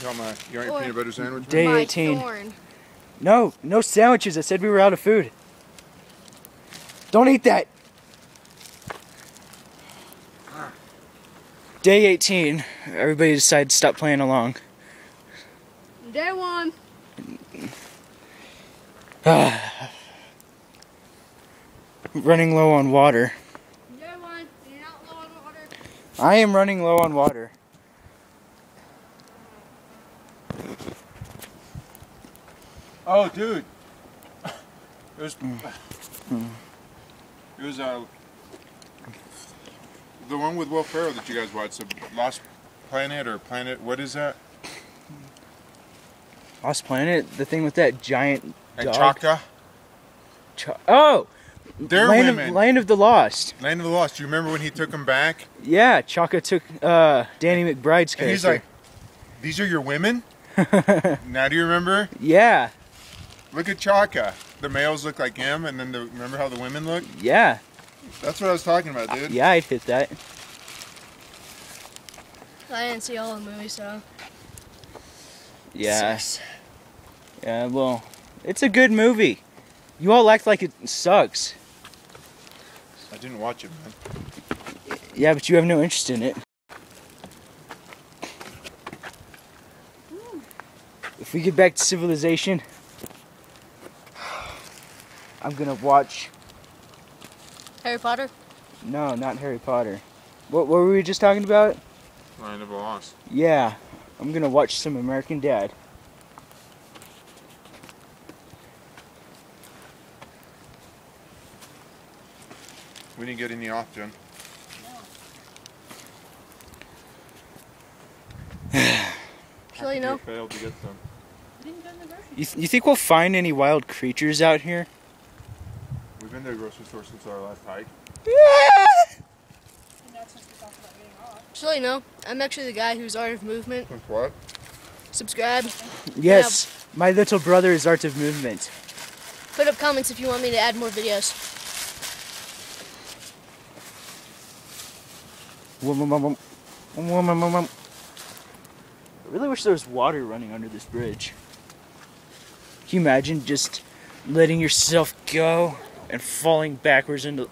You want your peanut butter sandwich? Day 18. No, no sandwiches. I said we were out of food. Don't eat that. Day 18. Everybody decided to stop playing along. Day 1. Running low on water. Day 1. You're not low on water. I am running low on water. Oh, dude. It was the one with Will Ferrell that you guys watched, the Lost Planet or Planet, what is that? Lost Planet? The thing with that giant And dog? Chaka? Oh! They're Land women. Land of the Lost. Land of the Lost. Do you remember when he took them back? Yeah, Chaka took Danny McBride's character. And he's like, these are your women? Now do you remember? Yeah. Look at Chaka. The males look like him, and then remember how the women look? Yeah. That's what I was talking about, dude. Yeah, I'd hit that. I didn't see all the movies, so. Yeah. Yeah, well, it's a good movie. You all act like it sucks. I didn't watch it, man. Yeah, but you have no interest in it. If we get back to civilization, I'm gonna watch... Harry Potter? No, not Harry Potter. What were we just talking about? Land of the Lost. Yeah, I'm gonna watch some American Dad. We didn't get any off, Jen. Shall you know? Failed to get some. You think we'll find any wild creatures out here? We've been to the grocery store since our last hike. Shall you know? I'm actually the guy who's Art of Movement. With what? Subscribe. Yes, my little brother is Art of Movement. Put up comments if you want me to add more videos. I really wish there was water running under this bridge. Can you imagine just letting yourself go and falling backwards into